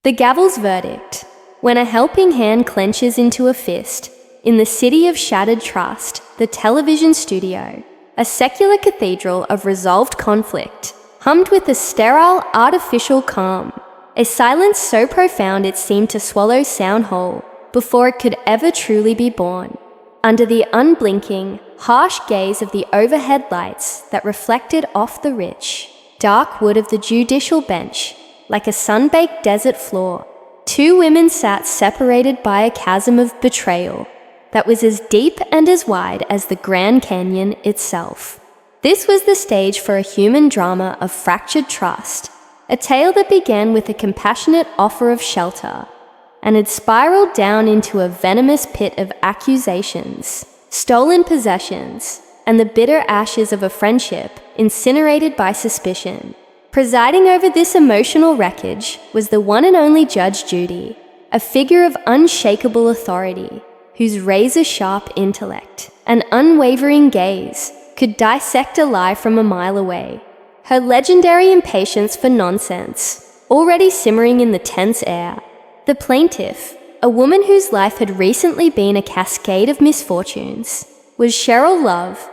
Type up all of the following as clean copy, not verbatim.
The gavel's verdict. When a helping hand clenches into a fist, in the city of shattered trust, the television studio, a secular cathedral of resolved conflict, hummed with a sterile, artificial calm, a silence so profound it seemed to swallow sound whole before it could ever truly be born, under the unblinking, harsh gaze of the overhead lights that reflected off the rich, dark wood of the judicial bench. Like a sun-baked desert floor, two women sat separated by a chasm of betrayal that was as deep and as wide as the Grand Canyon itself. This was the stage for a human drama of fractured trust, a tale that began with a compassionate offer of shelter and had spiraled down into a venomous pit of accusations, stolen possessions, and the bitter ashes of a friendship incinerated by suspicion. Presiding over this emotional wreckage was the one and only Judge Judy, a figure of unshakable authority, whose razor-sharp intellect and unwavering gaze could dissect a lie from a mile away. Her legendary impatience for nonsense, already simmering in the tense air. The plaintiff, a woman whose life had recently been a cascade of misfortunes, was Cheryl Love,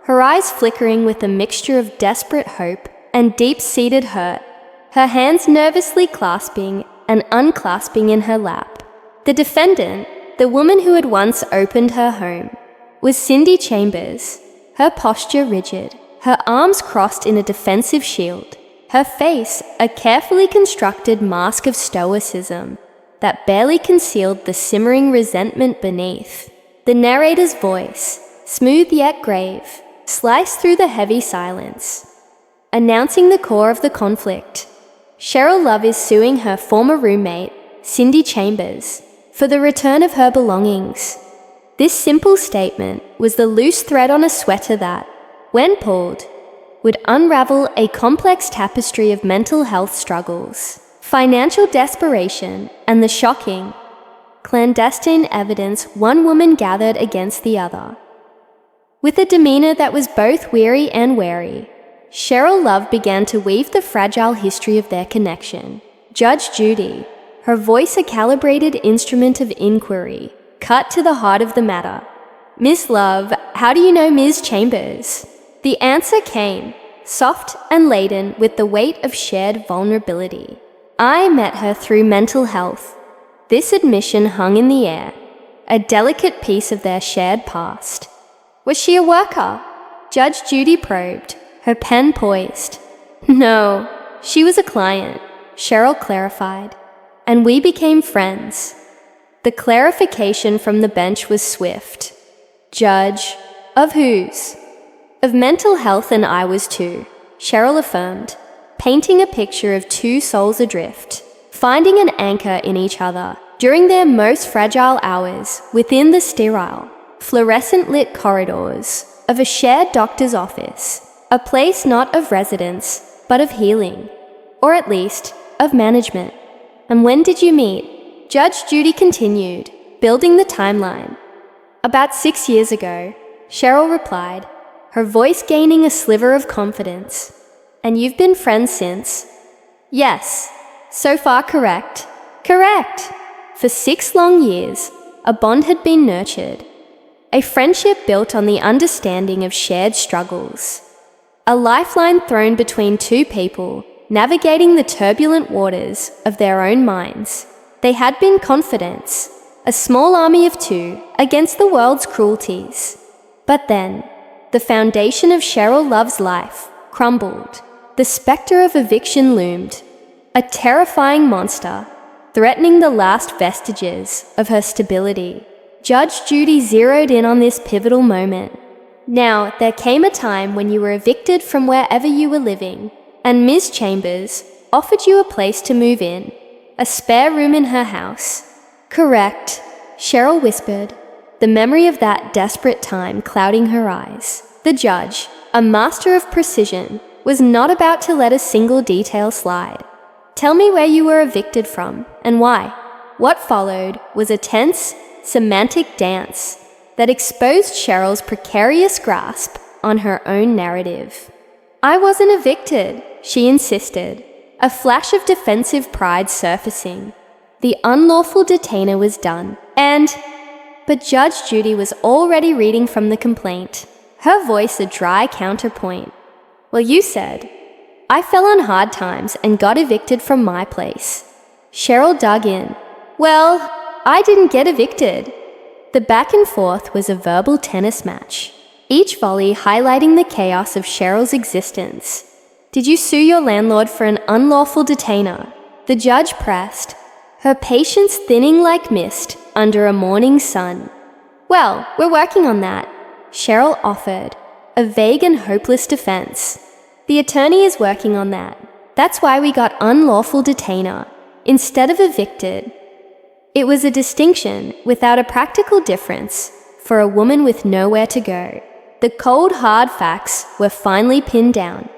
her eyes flickering with a mixture of desperate hope and deep-seated hurt, her hands nervously clasping and unclasping in her lap. The defendant, the woman who had once opened her home, was Cindy Chambers, her posture rigid, her arms crossed in a defensive shield, her face a carefully constructed mask of stoicism that barely concealed the simmering resentment beneath. The narrator's voice, smooth yet grave, sliced through the heavy silence, announcing the core of the conflict. Cheryl Love is suing her former roommate, Cindy Chambers, for the return of her belongings. This simple statement was the loose thread on a sweater that, when pulled, would unravel a complex tapestry of mental health struggles, financial desperation, and the shocking, clandestine evidence one woman gathered against the other. With a demeanor that was both weary and wary, Cheryl Love began to weave the fragile history of their connection. Judge Judy, her voice a calibrated instrument of inquiry, cut to the heart of the matter. "Miss Love, how do you know Ms. Chambers?" The answer came, soft and laden with the weight of shared vulnerability. "I met her through mental health." This admission hung in the air, a delicate piece of their shared past. "Was she a worker?" Judge Judy probed, her pen poised. "No, she was a client," Cheryl clarified, "and we became friends." The clarification from the bench was swift. "Judge, of whose?" "Of mental health, and I was too," Cheryl affirmed, painting a picture of two souls adrift, finding an anchor in each other during their most fragile hours within the sterile, fluorescent-lit corridors of a shared doctor's office. A place not of residence, but of healing, or at least, of management. "And when did you meet?" Judge Judy continued, building the timeline. "About 6 years ago," Cheryl replied, her voice gaining a sliver of confidence. "And you've been friends since?" "Yes. So far correct." "Correct." For 6 long years, a bond had been nurtured. A friendship built on the understanding of shared struggles. A lifeline thrown between two people, navigating the turbulent waters of their own minds. They had been confidants, a small army of two against the world's cruelties. But then, the foundation of Cheryl Love's life crumbled. The spectre of eviction loomed, a terrifying monster, threatening the last vestiges of her stability. Judge Judy zeroed in on this pivotal moment. "Now, there came a time when you were evicted from wherever you were living, and Ms. Chambers offered you a place to move in, a spare room in her house." "Correct," Cheryl whispered, the memory of that desperate time clouding her eyes. The judge, a master of precision, was not about to let a single detail slide. "Tell me where you were evicted from, and why." What followed was a tense, semantic dance that exposed Cheryl's precarious grasp on her own narrative. "I wasn't evicted," she insisted, a flash of defensive pride surfacing. The unlawful detainer was done, but Judge Judy was already reading from the complaint, her voice a dry counterpoint. Well, you said, I fell on hard times and got evicted from my place. Cheryl dug in. Well, I didn't get evicted. The back and forth was a verbal tennis match, each volley highlighting the chaos of Cheryl's existence. Did you sue your landlord for an unlawful detainer? The judge pressed, her patience thinning like mist under a morning sun. Well, we're working on that, Cheryl offered, a vague and hopeless defense. The attorney is working on that. That's why we got unlawful detainer instead of evicted. It was a distinction without a practical difference for a woman with nowhere to go. The cold, hard facts were finally pinned down.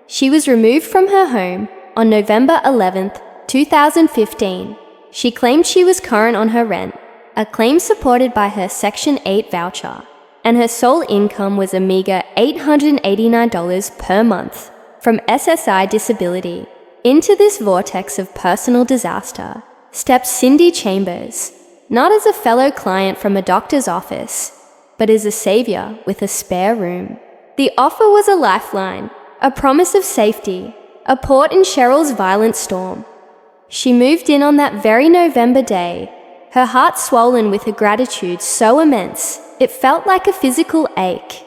She was removed from her home on November 11th, 2015. She claimed she was current on her rent, a claim supported by her Section 8 voucher, and her sole income was a meager $889 per month from SSI disability. Into this vortex of personal disaster stepped Cindy Chambers, not as a fellow client from a doctor's office, but as a savior with a spare room. The offer was a lifeline, a promise of safety, a port in Cheryl's violent storm. She moved in on that very November day, her heart swollen with a gratitude so immense it felt like a physical ache.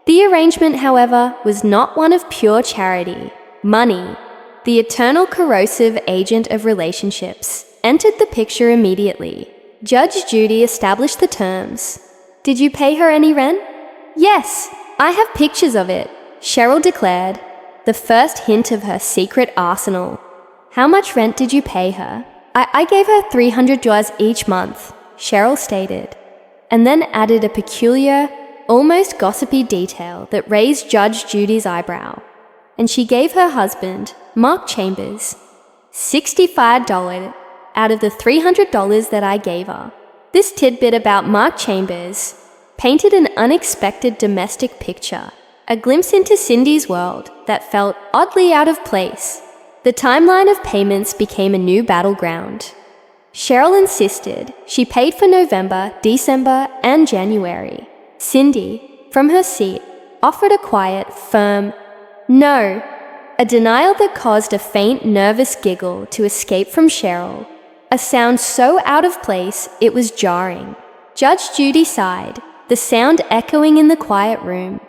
The arrangement, however, was not one of pure charity. Money, the eternal corrosive agent of relationships, entered the picture immediately. Judge Judy established the terms. Did you pay her any rent? Yes, I have pictures of it, Cheryl declared, the first hint of her secret arsenal. How much rent did you pay her? I gave her $300 each month, Cheryl stated, and then added a peculiar, almost gossipy detail that raised Judge Judy's eyebrow. And she gave her husband, Mark Chambers, $65 out of the $300 that I gave her. This tidbit about Mark Chambers painted an unexpected domestic picture, a glimpse into Cindy's world that felt oddly out of place. The timeline of payments became a new battleground. Cheryl insisted she paid for November, December, and January. Cindy, from her seat, offered a quiet, firm no, a denial that caused a faint, nervous giggle to escape from Cheryl, a sound so out of place it was jarring. Judge Judy sighed, the sound echoing in the quiet room.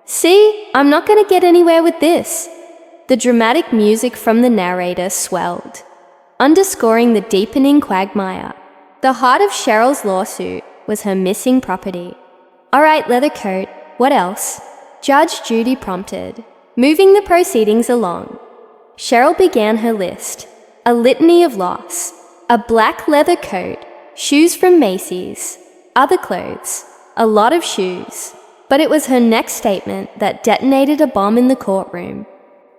See, I'm not going to get anywhere with this. The dramatic music from the narrator swelled, underscoring the deepening quagmire. The heart of Cheryl's lawsuit was her missing property. All right, Leathercoat, what else? Judge Judy prompted, moving the proceedings along. Cheryl began her list, a litany of loss, a black leather coat, shoes from Macy's, other clothes, a lot of shoes. But it was her next statement that detonated a bomb in the courtroom.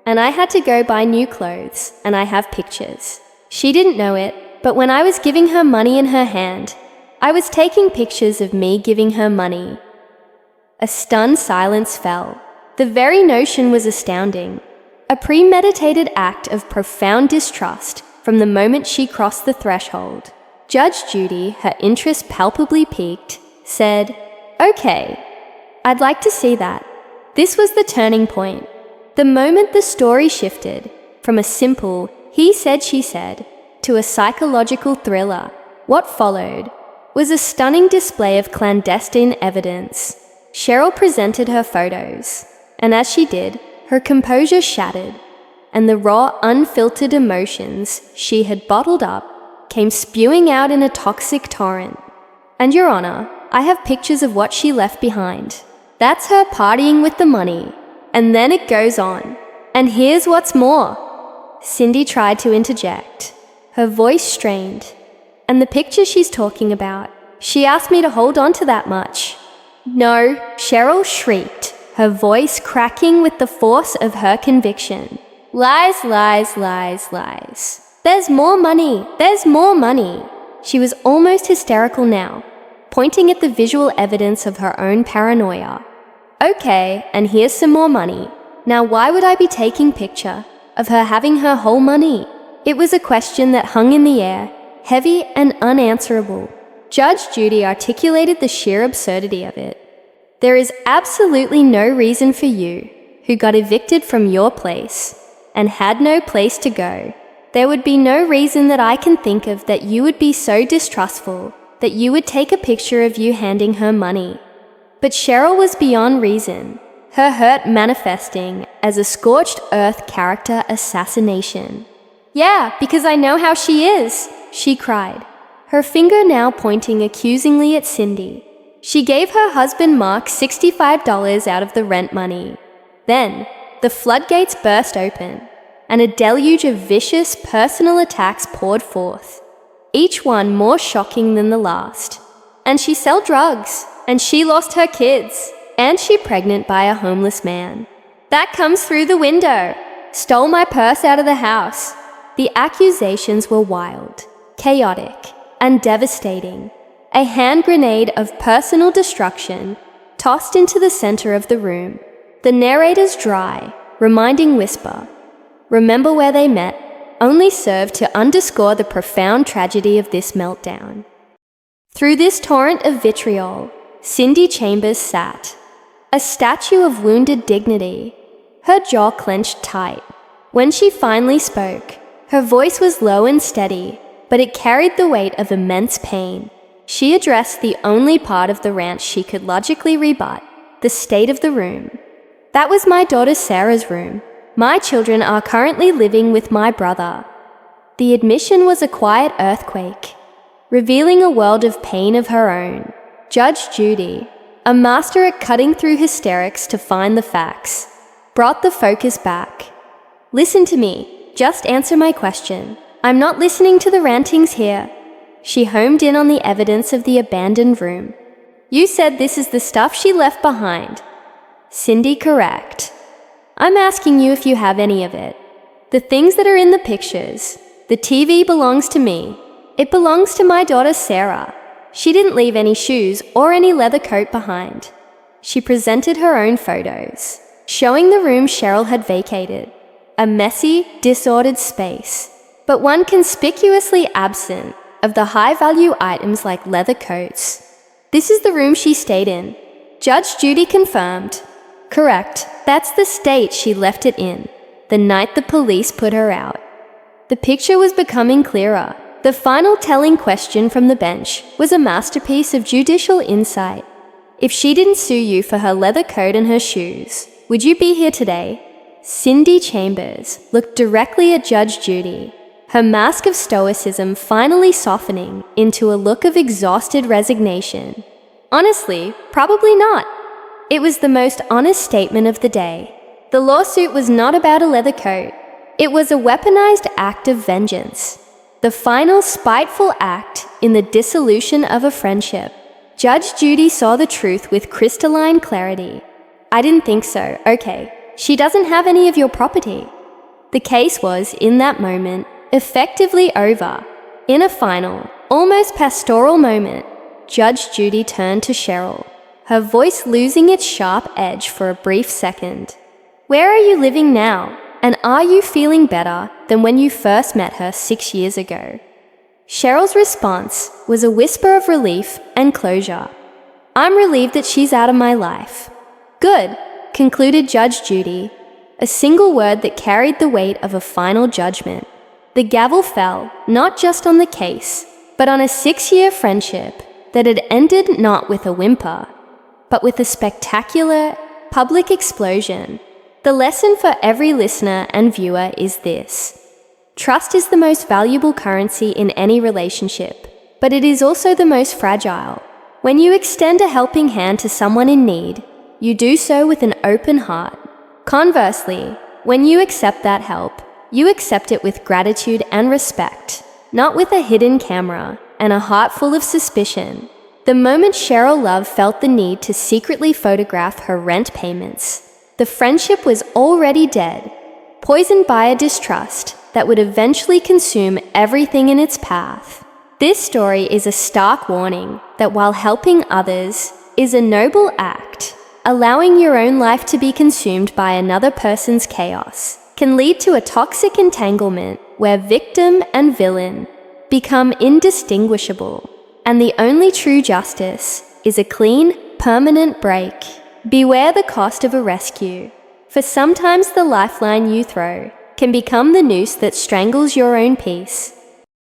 And I had to go buy new clothes, and I have pictures. She didn't know it, but when I was giving her money in her hand, I was taking pictures of me giving her money. A stunned silence fell. The very notion was astounding. A premeditated act of profound distrust from the moment she crossed the threshold. Judge Judy, her interest palpably piqued, said, "Okay, I'd like to see that." This was the turning point. The moment the story shifted from a simple he said, she said to a psychological thriller, what followed was a stunning display of clandestine evidence. Cheryl presented her photos, and as she did, her composure shattered, and the raw, unfiltered emotions she had bottled up came spewing out in a toxic torrent. And Your Honor, I have pictures of what she left behind. That's her partying with the money. And then it goes on. And here's what's more. Cindy tried to interject, her voice strained. And the picture she's talking about, she asked me to hold on to that much. No, Cheryl shrieked, her voice cracking with the force of her conviction. Lies, lies, lies, lies. There's more money. There's more money. She was almost hysterical now, pointing at the visual evidence of her own paranoia. Okay, and here's some more money. Now why would I be taking picture of her having her whole money? It was a question that hung in the air, heavy and unanswerable. Judge Judy articulated the sheer absurdity of it. There is absolutely no reason for you, who got evicted from your place and had no place to go. There would be no reason that I can think of that you would be so distrustful that you would take a picture of you handing her money. But Cheryl was beyond reason, her hurt manifesting as a scorched earth character assassination. "Yeah, because I know how she is," she cried, her finger now pointing accusingly at Cindy. She gave her husband Mark $65 out of the rent money. Then, the floodgates burst open, and a deluge of vicious personal attacks poured forth, each one more shocking than the last. And she sell drugs, and she lost her kids, and she pregnant by a homeless man. That comes through the window, stole my purse out of the house. The accusations were wild, chaotic, and devastating. A hand grenade of personal destruction tossed into the center of the room. The narrator's dry, reminding whisper, "Remember where they met," only served to underscore the profound tragedy of this meltdown. Through this torrent of vitriol, Cindy Chambers sat, a statue of wounded dignity, her jaw clenched tight. When she finally spoke, her voice was low and steady, but it carried the weight of immense pain. She addressed the only part of the rant she could logically rebut, the state of the room. "That was my daughter Sarah's room. My children are currently living with my brother." The admission was a quiet earthquake, revealing a world of pain of her own. Judge Judy, a master at cutting through hysterics to find the facts, brought the focus back. "Listen to me. Just answer my question. I'm not listening to the rantings here." She homed in on the evidence of the abandoned room. "You said this is the stuff she left behind." "Cindy, correct. I'm asking you if you have any of it. The things that are in the pictures. The TV belongs to me. It belongs to my daughter Sarah. She didn't leave any shoes or any leather coat behind." She presented her own photos, showing the room Cheryl had vacated. A messy, disordered space, but one conspicuously absent of the high-value items like leather coats. "This is the room she stayed in." Judge Judy confirmed. "Correct, that's the state she left it in, the night the police put her out." The picture was becoming clearer. The final telling question from the bench was a masterpiece of judicial insight. If she didn't sue you for her leather coat and her shoes, would you be here today? Cindy Chambers looked directly at Judge Judy, her mask of stoicism finally softening into a look of exhausted resignation. "Honestly, probably not." It was the most honest statement of the day. The lawsuit was not about a leather coat. It was a weaponized act of vengeance, the final spiteful act in the dissolution of a friendship. Judge Judy saw the truth with crystalline clarity. "I didn't think so. Okay, she doesn't have any of your property." The case was, in that moment, effectively over. In a final, almost pastoral moment, Judge Judy turned to Cheryl, her voice losing its sharp edge for a brief second. "Where are you living now? And are you feeling better than when you first met her 6 years ago?" Cheryl's response was a whisper of relief and closure. "I'm relieved that she's out of my life." "Good," concluded Judge Judy, a single word that carried the weight of a final judgment. The gavel fell not just on the case, but on a 6-year friendship that had ended not with a whimper, but with a spectacular, public explosion. The lesson for every listener and viewer is this: trust is the most valuable currency in any relationship, but it is also the most fragile. When you extend a helping hand to someone in need, you do so with an open heart. Conversely, when you accept that help, you accept it with gratitude and respect, not with a hidden camera and a heart full of suspicion. The moment Cheryl Love felt the need to secretly photograph her rent payments, the friendship was already dead, poisoned by a distrust that would eventually consume everything in its path. This story is a stark warning that while helping others is a noble act, allowing your own life to be consumed by another person's chaos can lead to a toxic entanglement where victim and villain become indistinguishable, and the only true justice is a clean, permanent break. Beware the cost of a rescue, for sometimes the lifeline you throw can become the noose that strangles your own peace.